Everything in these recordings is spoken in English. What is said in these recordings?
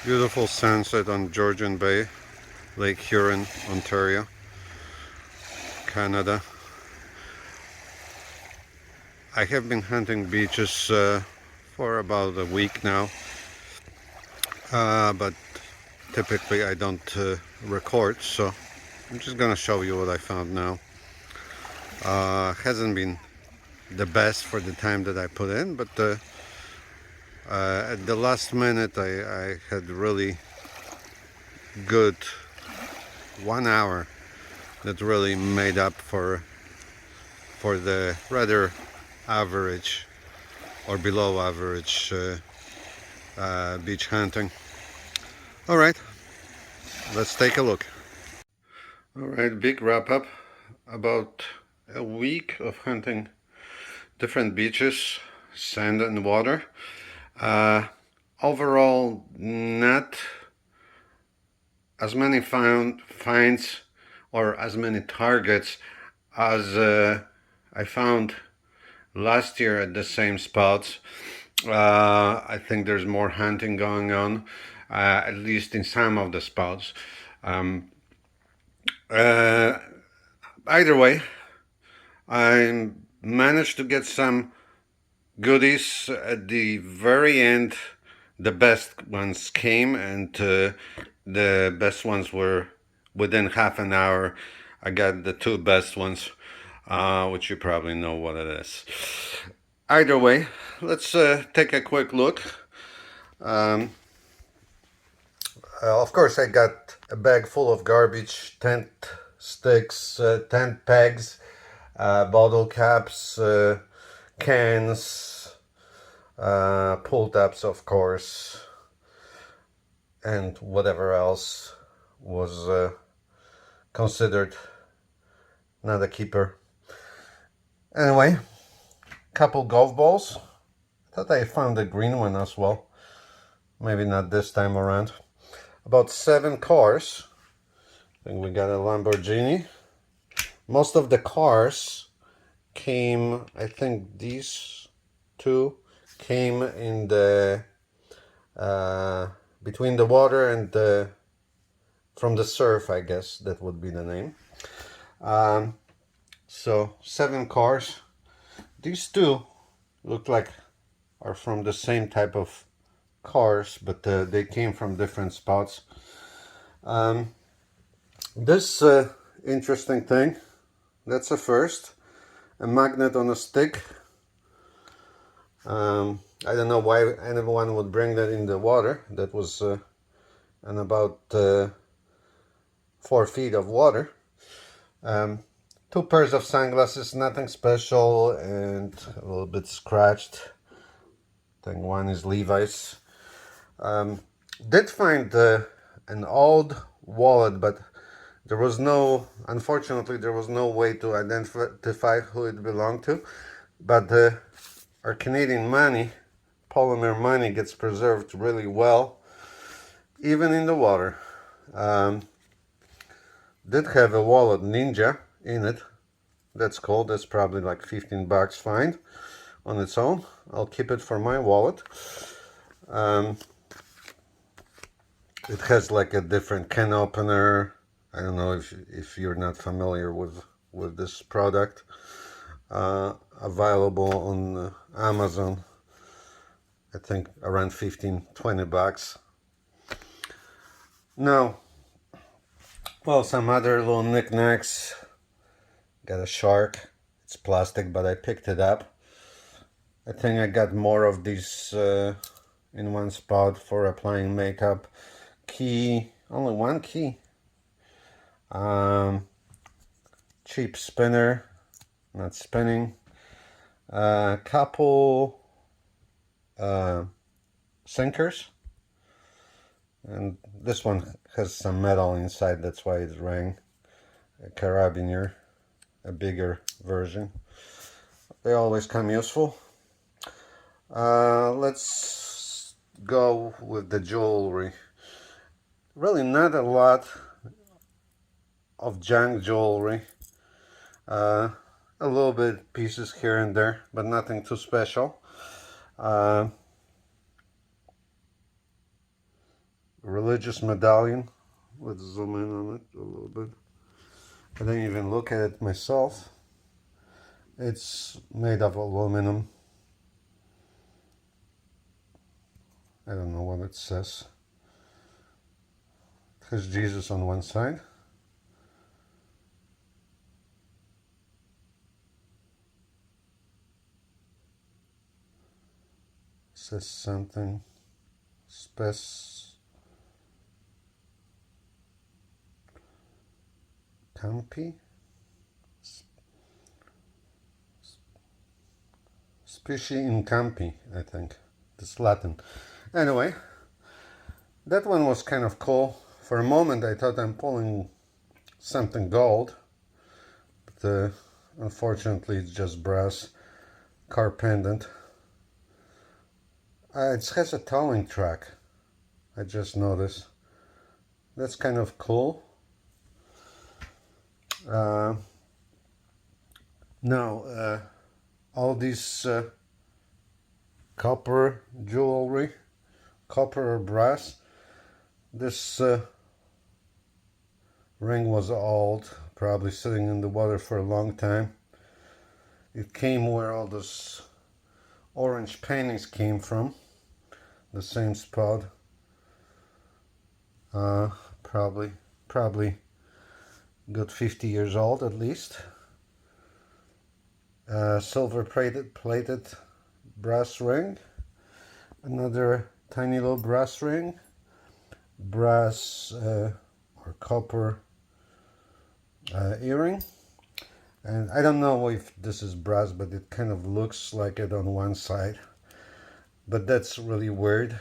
Beautiful sunset on Georgian Bay, Lake Huron, Ontario, Canada. I have been hunting beaches for about a week now, but typically I don't record, so I'm just gonna show you what I found now. Hasn't been the best for the time that I put in, but at the last minute I had really good 1 hour that really made up for the rather average or below average beach hunting. All right, let's take a look. All right, big wrap up. About a week of hunting different beaches, sand and water. Overall, not as many finds or as many targets as I found last year at the same spots. I think there's more hunting going on, at least in some of the spots. Um, uh, Either way, I managed to get some goodies at the very end. The best ones came, and the best ones were within half an hour. I got the two best ones, which you probably know what it is. Either way, let's take a quick look. Um, of course, I got a bag full of garbage, tent sticks, tent pegs, bottle caps, cans, pull tabs, of course, and whatever else was considered not a keeper. Anyway, couple golf balls. I thought I found a green one as well. Maybe not this time around. About 7 cars. I think we got a Lamborghini. Most of the cars came, I think these two came in the between the water and the from the surf, I guess that would be the name. So 7 cars. These two look like are from the same type of cars, but they came from different spots. This interesting thing, that's a first, a magnet on a stick. I don't know why anyone would bring that in the water. That was in about 4 feet of water. 2 pairs of sunglasses, nothing special, and a little bit scratched. I think one is Levi's. Did find an old wallet, but there was no, unfortunately, there was no way to identify who it belonged to. But our Canadian money, polymer money, gets preserved really well, even in the water. Did have a wallet Ninja in it. That's cool. That's probably like 15 bucks fine on its own. I'll keep it for my wallet. It has like a different can opener. I don't know if you're not familiar with this product. Available on Amazon. I think around 15-20 bucks. Now, well, some other little knickknacks. Got a shark. It's plastic, but I picked it up. I think I got more of these in one spot for applying makeup. Key, only one key. Cheap spinner, not spinning. Couple sinkers. And this one has some metal inside, that's why it rang. A carabiner, a bigger version. They always come useful. Let's go with the jewelry. Really not a lot of junk jewelry. A little bit pieces here and there, but nothing too special. religious medallion. Let's zoom in on it a little bit. I didn't even look at it myself. It's made of aluminum. I don't know what it says. It has Jesus on one side. It says something. Campi? Specie in campi, I think. It's Latin. Anyway, that one was kind of cool. For a moment I thought I'm pulling something gold, but unfortunately it's just brass car pendant. It has a towing track, I just noticed. That's kind of cool. Now, all these copper jewelry, copper or brass, this ring was old, probably sitting in the water for a long time. It came where all those orange paintings came from, the same spot. Probably good 50 years old at least. Silver plated brass ring, another tiny little brass ring, brass or copper earring, and I don't know if this is brass, but it kind of looks like it on one side, but that's really weird.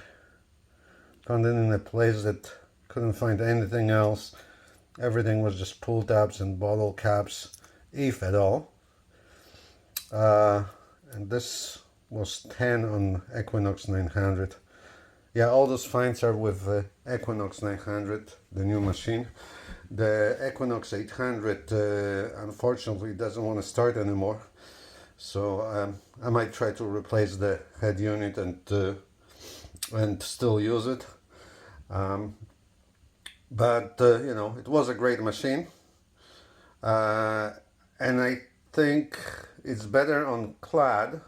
Found it in a place that couldn't find anything else. Everything was just pull tabs and bottle caps, if at all. And this was 10 on Equinox 900. Yeah, all those finds are with Equinox 900, the new machine. The Equinox 800 unfortunately doesn't want to start anymore, so I might try to replace the head unit and still use it. But you know, it was a great machine, and I think it's better on clad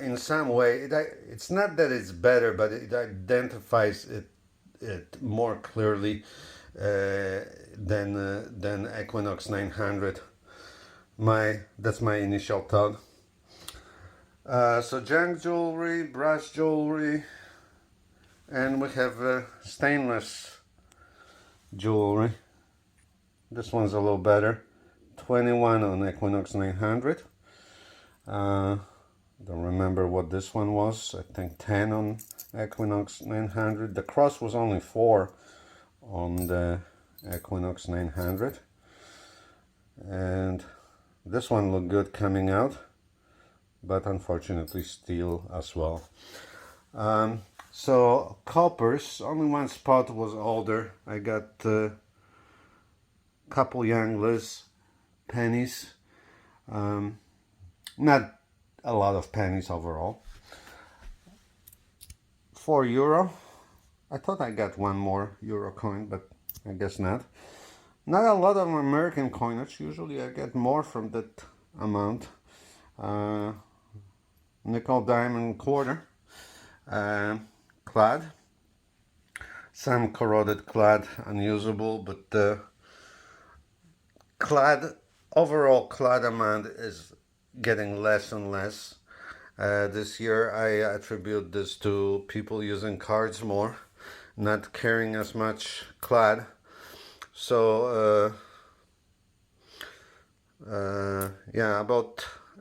in some way. It's not that it's better, but it identifies it more clearly than Equinox 900. That's my initial thought. So junk jewelry, brass jewelry, and we have stainless jewelry. This one's a little better. 21 on Equinox 900. Don't remember what this one was. I think 10 on Equinox 900. The cross was only 4 on the Equinox 900. And this one looked good coming out, but unfortunately steel as well. So coppers, only one spot was older. I got a couple young Liz pennies, not a lot of pennies overall. €4. I thought I got one more euro coin, but I guess not. Not a lot of American coinage. Usually I get more from that amount. Nickel, diamond, quarter. Clad. Some corroded clad, unusable, but clad, overall clad amount is getting less and less. This year I attribute this to people using cards more, not carrying as much clad. So yeah,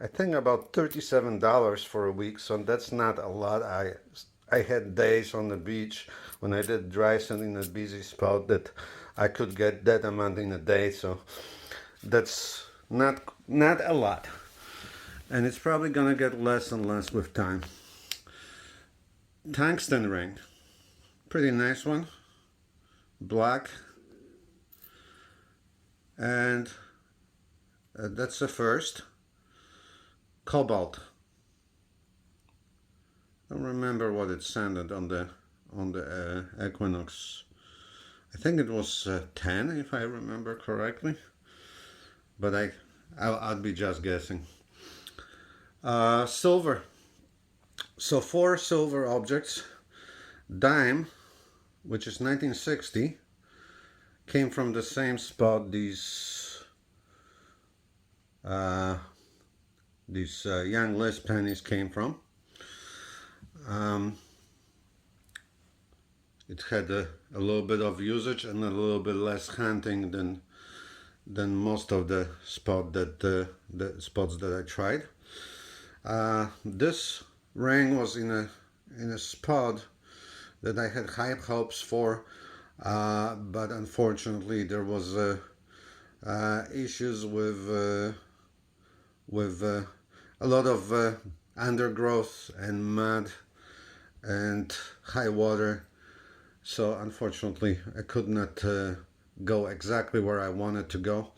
I think about $37 for a week, so that's not a lot. I had days on the beach when I did dry sand in a busy spot that I could get that amount in a day, so that's not a lot, and it's probably gonna get less and less with time. Tungsten ring, pretty nice one, black, and that's the first. Cobalt. Don't remember what it sounded on on the Equinox. I think it was 10 if I remember correctly, but I'd be just guessing. Silver. So 4 silver objects. Dime, which is 1960, came from the same spot these young Liz pennies came from. It had a little bit of usage and a little bit less hunting than most of the spots that I tried. This ring was in a spot that I had high hopes for, but unfortunately there was issues with a lot of undergrowth and mud and high water. So unfortunately I could not go exactly where I wanted to go.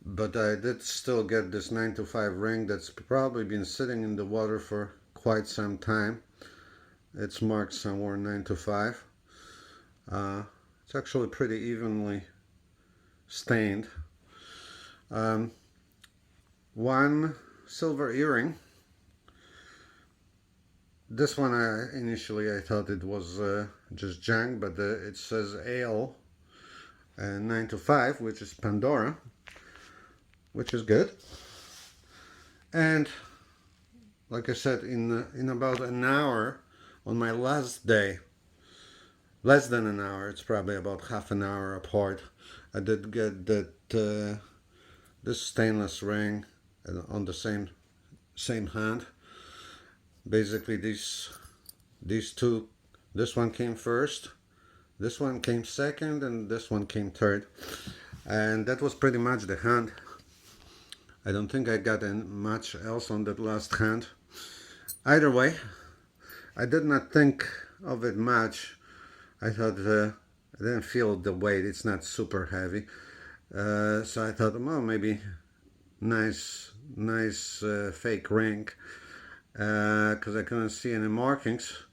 But I did still get this 925 ring that's probably been sitting in the water for quite some time. It's marked somewhere 925. It's actually pretty evenly stained. One silver earring. This one initially I thought it was just junk, but it says AL 925, which is Pandora, which is good. And like I said, in about an hour, on my last day, less than an hour, it's probably about half an hour apart, I did get that this stainless ring on the same hand. Basically these two, this one came first, this one came second, and this one came third, and that was pretty much the hand. I don't think I got much else on that last hand. Either way, I did not think of it much. I thought I didn't feel the weight. It's not super heavy, so I thought, well, maybe nice fake ring, because I couldn't see any markings.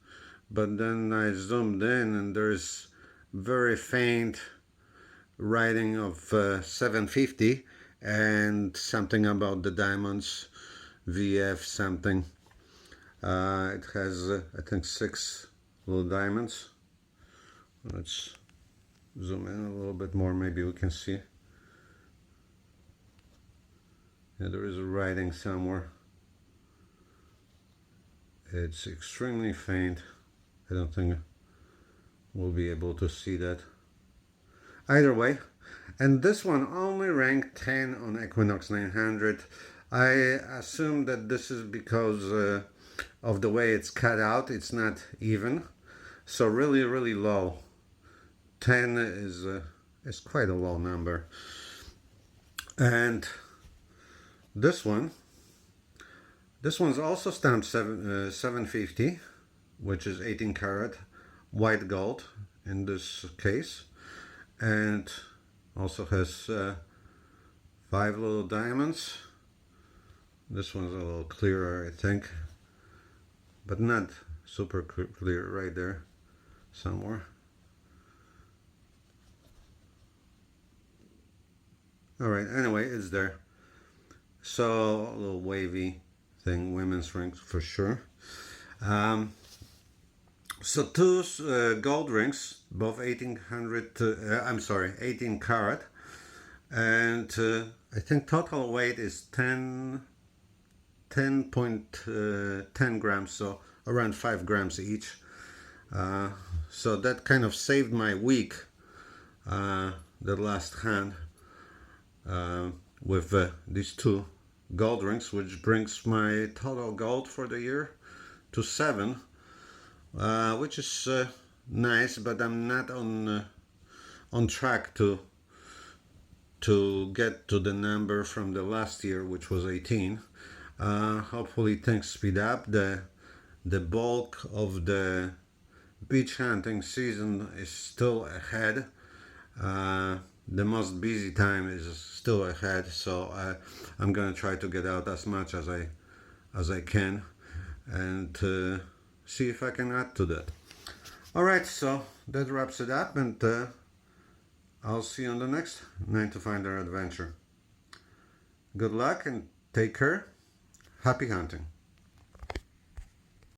But then I zoomed in and there's very faint writing of 750 and something about the diamonds, VF something. It has I think 6 little diamonds. Let's zoom in a little bit more, maybe we can see. Yeah, there is a writing somewhere. It's extremely faint. I don't think we'll be able to see that. Either way, and this one only ranked 10 on Equinox 900. I assume that this is because of the way it's cut out. It's not even, so really low. 10 is quite a low number. And this one's also stamped 750, which is 18 karat white gold in this case, and also has 5 little diamonds. This one's a little clearer, I think, but not super clear right there somewhere. Alright, anyway, it's there. So a little wavy thing, women's rings for sure. So 2 gold rings, both 18 karat, and I think total weight is 10.10 grams, so around 5 grams each. So that kind of saved my week, the last hand, with these 2 gold rings, which brings my total gold for the year to 7, which is nice, but I'm not on track to get to the number from the last year, which was 18. Hopefully things speed up. The bulk of the beach hunting season is still ahead. The most busy time is still ahead, so I'm gonna try to get out as much as I can and see if I can add to that. Alright, so that wraps it up, and I'll see you on the next 9 to Finder adventure. Good luck and take care. Happy hunting.